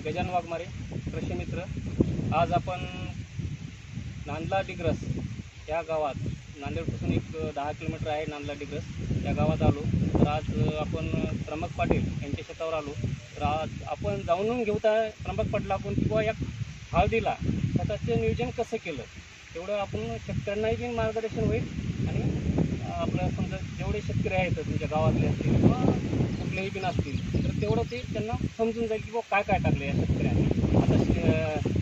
गजानन वाघमारे कृषी मित्र। आज आपण नांदला डिग्रस या गावात, नांदेडपासून एक 10 किलोमीटर आहे नांदला डिग्रस या गावात आलो। तर आज आपण त्र्यंबक पाटील यांच्या शेतावर आलो। तर आज आपण जाणून घेऊया त्र्यंबक पाटलाकडून की बुवा या हळदीला खताचं नियोजन कसं केलं, तेवढं आपण शेतकऱ्यांनाही बी मार्गदर्शन होईल आणि आपल्या समजा जेवढे शेतकरी आहेत तुमच्या गावातले असतील किंवा कुठलेही बी नसतील तर तेवढं ते त्यांना समजून जाईल की बुवा काय काय टाकलं या शेतकऱ्यांनी। आता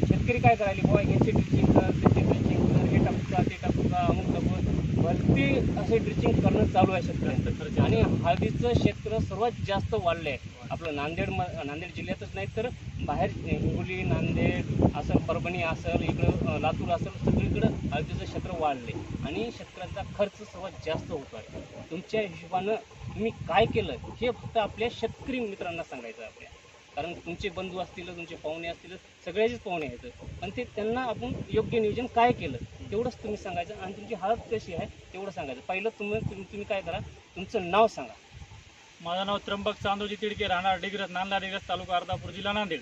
शेतकरी काय करायला बुवा याचे ड्रिचिंग कर, त्याचे ड्रिचिंग कर, हे टाकू का ते टाकू का, अमुक टाकू, भरती असे ड्रिचिंग करणं चालू आहे शेतकऱ्यांचं खर्च। आणि हळदीचं क्षेत्र सर्वात जास्त वाढलं आहे आपलं नांदेड जिल्ह्यातच नाही तर बाहेर हिंगोली, नांदेड असेल, परभणी असेल, इकडं लातूर असेल, सगळीकडं हळदीचं क्षेत्र वाढले आणि शेतकऱ्यांचा खर्च सर्वात जास्त होतो आहे। तुमच्या हिशोबानं तुम्ही काय केलं हे फक्त आपल्या शेतकरी मित्रांना सांगायचं आहे आपल्या, कारण तुमचे बंधू असतील, तुमचे पाहुणे असतील, सगळ्याचेच पाहुणे आहेत, पण ते त्यांना आपण योग्य नियोजन काय केलं तेवढंच तुम्ही सांगायचं आणि तुमची हळद कशी आहे तेवढं सांगायचं। पहिलं तुम्ही काय करा, तुमचं नाव सांगा। माझं नाव त्र्यंबक चांदोजी तिडके, राहणार डिग्रस, नांदला डिग्रस, तालुका अर्धापूर, जिल्हा नांदेड।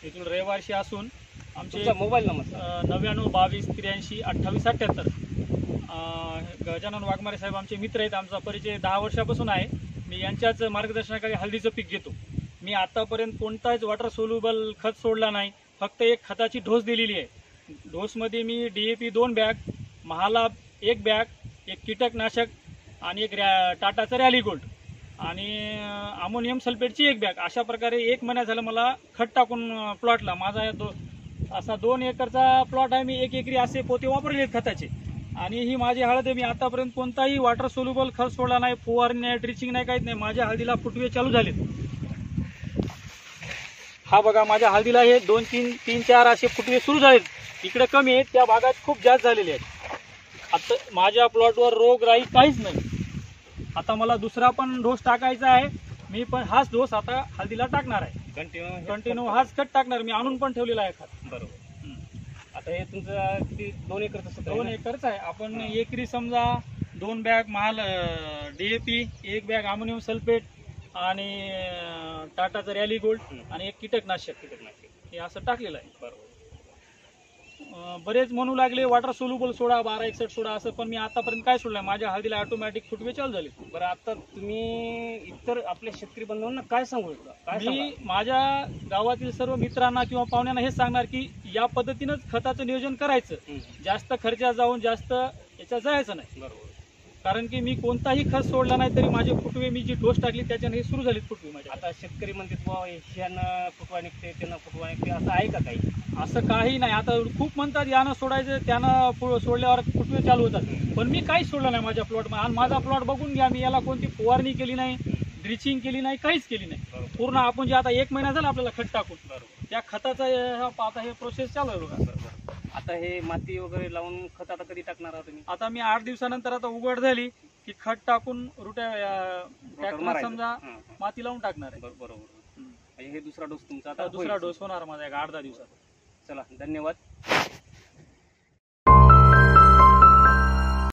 इथून रहिवासी असून आमचे मोबाईल नंबर 99 22 83 28 78। गजानन वाघमारे साहेब आमचे मित्र आहेत, आमचा परिचय 10 वर्षापासून आहे। मी यांच्याच मार्गदर्शनाखाली हळदीचं पीक घेतो। मी आतापर्यंत कोणताच वॉटर सोल्युबल खत सोडला नाही, फक्त एक खताची डोस दिलेली आहे। डोसमध्ये मी DAP 2 बॅग, महालाभ 1 बॅग, एक कीटकनाशक आणि एक टाटाचं रॅली गोल्ड आणि अमोनियम सल्फेटची 1 बॅग, अशा प्रकारे 1 महिना झालं मला खत टाकून प्लॉटला। माझा असा 2 एकरचा प्लॉट आहे। मी 1 एकरी असे पोते वापरले खताचे आणि ही माझी हळद आहे। मी आतापर्यंत कोणताही वॉटर सोल्युबल खत सोडला नाही, फुवारणी नाही, ड्रिचिंग नाही, काहीच नाही। माझ्या हळदीला फुटवे चालू झालेत। हा बघा, माझ्या हळदीला हे 2 3 4 असे फुटवे सुरू झालेत। इकडे कमी आहेत, त्या भागात खूप जास्त झालेले आहेत। आता माझ्या प्लॉटवर रोगराई काहीच नाही। आता मला दुसरा पण डोस टाकायचा आहे, मी पण हाच डोस आता हळदीला टाकणार आहे। कंटिन्यू हाच खत टाकणार, मी आणून पण ठेवलेला आहे खत। बरोबर। आता हे तुमचं किती 2 एकरचं क्षेत्र आहे? 2 एकरच आहे। आपण एकरी समजा 2 बॅग महाल DAP, 1 बॅग अमोनियम सल्फेट आणि टाटाचं रॅली गोल्ड आणि 1 कीटकनाशक हे असं टाकलेलं आहे। बरोबर। बरेच म्हणू लागले वॉटर सोल्युबल सोडा, 1261 सोडा असं, पण मी आतापर्यंत काय सोडलं, माझ्या हळदीला ऑटोमॅटिक फुटवे चालू झाले। बरं, आता तुम्ही इतर आपल्या शेतकरी बंधूंना काय सांगू शकता? मी माझ्या गावातील सर्व मित्रांना किंवा पाहुण्यांना हेच सांगणार की या पद्धतीनंच खताचं नियोजन करायचं, जास्त खर्चात जाऊन जास्त याच्यात जायचं नाही। बरोबर। कारण की मी कोणताही खत सोडला नाही तरी माझे फुटवे, मी जी डोस टाकली त्याच्याने हे सुरू झालेत फुटवे माझे। आता शेतकरी म्हणतात बुवा ह्यानं फुटवा निघते, त्यानं फुटवा निघते, असं आहे का काही? असं काही नाही। आता खूप म्हणतात यानं सोडायचं, त्यानं सोडल्यावर फुटवे चालू होतात, पण मी काहीच सोडलं नाही माझ्या प्लॉटमध्ये। आणि माझा प्लॉट बघून घ्या, मी याला कोणती फवारणी केली नाही, ड्रिचिंग केली नाही, काहीच केली नाही। पूर्ण आपण जे आता 1 महिना झाला आपल्याला खत टाकून, त्या खताचा आता हे प्रोसेस चालू आहे बघा। आता हे माती वगैरे लावून खत आता कधी टाकणार आहात तुम्ही? आता मी 8 दिवसानंतर आता उघड झाली की खत टाकून ट्रॅक्टर समजा माती लावून टाकणार आहे। बरोबर। हे दुसरा डोस तुमचा आता दुसरा डोस होणार माझा 8-10 दिवसात। चला, धन्यवाद।